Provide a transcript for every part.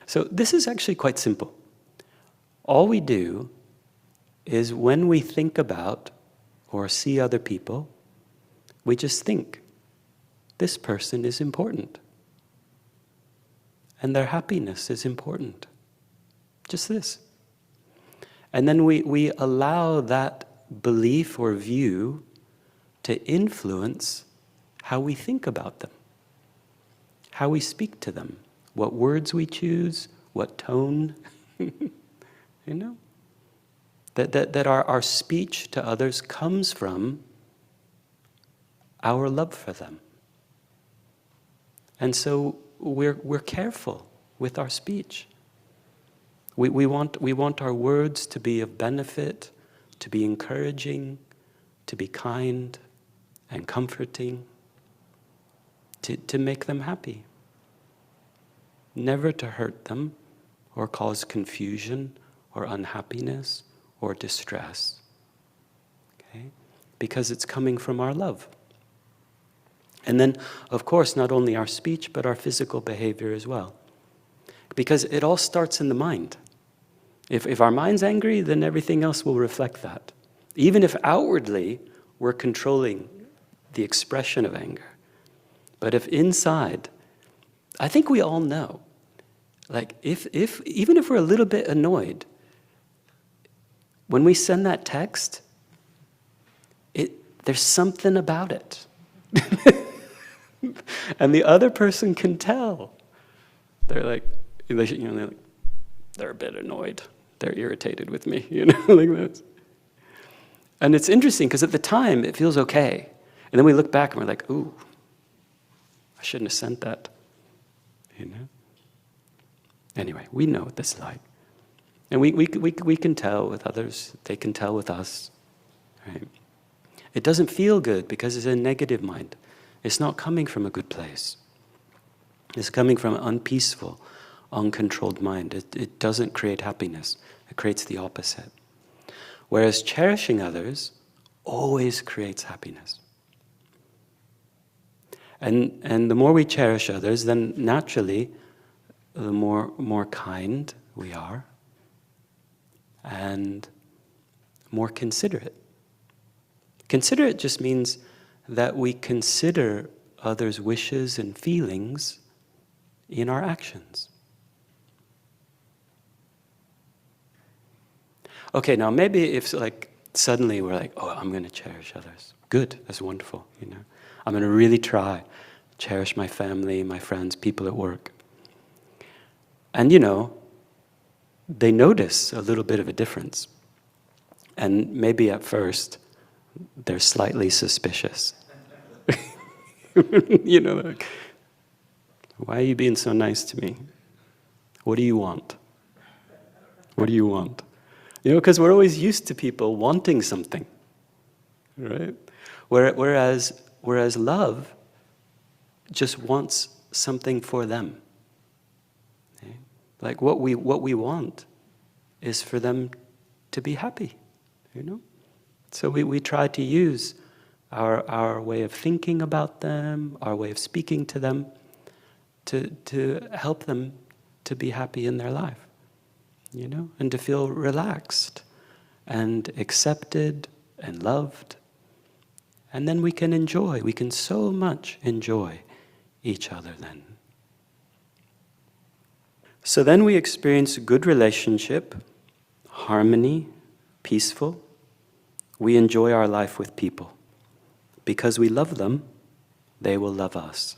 So this is actually quite simple. All we do is when we think about or see other people, we just think, this person is important. And their happiness is important. Just this. And then we allow that belief or view to influence how we think about them, how we speak to them, what words we choose, what tone, That our speech to others comes from our love for them. And so we're careful with our speech. We want our words to be of benefit, to be encouraging, to be kind and comforting, to make them happy. Never to hurt them or cause confusion or unhappiness or distress. Okay? Because it's coming from our love. And then, of course, not only our speech, but our physical behavior as well. Because it all starts in the mind. If our mind's angry, then everything else will reflect that. Even if outwardly we're controlling the expression of anger. But if inside, I think we all know, like even if we're a little bit annoyed, when we send that text, there's something about it. And the other person can tell. They're like, they're a bit annoyed. They're irritated with me, like this. And it's interesting because at the time it feels okay. And then we look back and we're like, ooh, I shouldn't have sent that. Anyway, we know what this is like. And we can tell with others, they can tell with us. Right? It doesn't feel good because it's a negative mind. It's not coming from a good place. It's coming from an unpeaceful, uncontrolled mind. It doesn't create happiness. It creates the opposite. Whereas cherishing others always creates happiness. And the more we cherish others, then naturally, the more kind we are and more considerate. Considerate just means that we consider others' wishes and feelings in our actions. Okay, now maybe if suddenly we're like, oh, I'm going to cherish others. Good, that's wonderful, I'm going to really try, cherish my family, my friends, people at work. And they notice a little bit of a difference. And maybe at first, they're slightly suspicious. Like, why are you being so nice to me? What do you want? What do you want? Because we're always used to people wanting something, right? Whereas love just wants something for them. Okay? Like what we want is for them to be happy, So we try to use our way of thinking about them, our way of speaking to them, to help them to be happy in their life, and to feel relaxed and accepted and loved. And then we can so much enjoy each other then. So then we experience good relationship, harmony, peaceful. We enjoy our life with people. Because we love them, they will love us.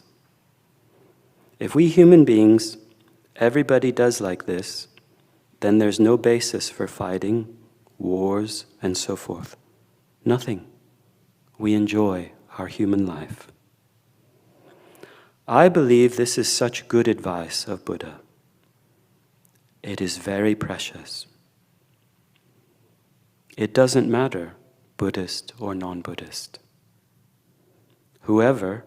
If we human beings, everybody does like this, then there's no basis for fighting, wars, and so forth. Nothing. We enjoy our human life. I believe this is such good advice of Buddha. It is very precious. It doesn't matter, Buddhist or non-Buddhist. Whatever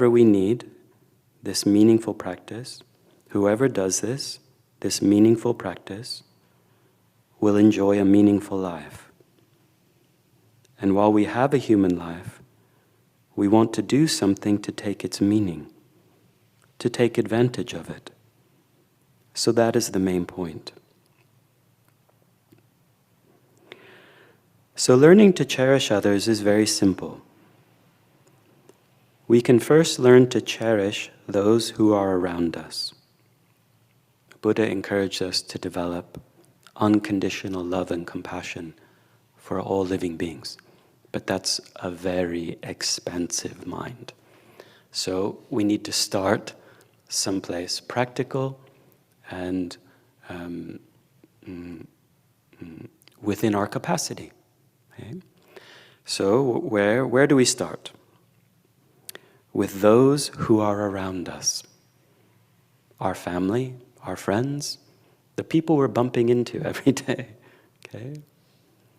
we need, this meaningful practice, whoever does this meaningful practice, will enjoy a meaningful life. And while we have a human life, we want to do something to take its meaning, to take advantage of it, So that is the main point. So learning to cherish others is very simple. We can first learn to cherish those who are around us. Buddha encouraged us to develop unconditional love and compassion for all living beings. But that's a very expansive mind. So we need to start someplace practical and within our capacity. Okay? So where do we start? With those who are around us. Our family, our friends, the people we're bumping into every day. Okay?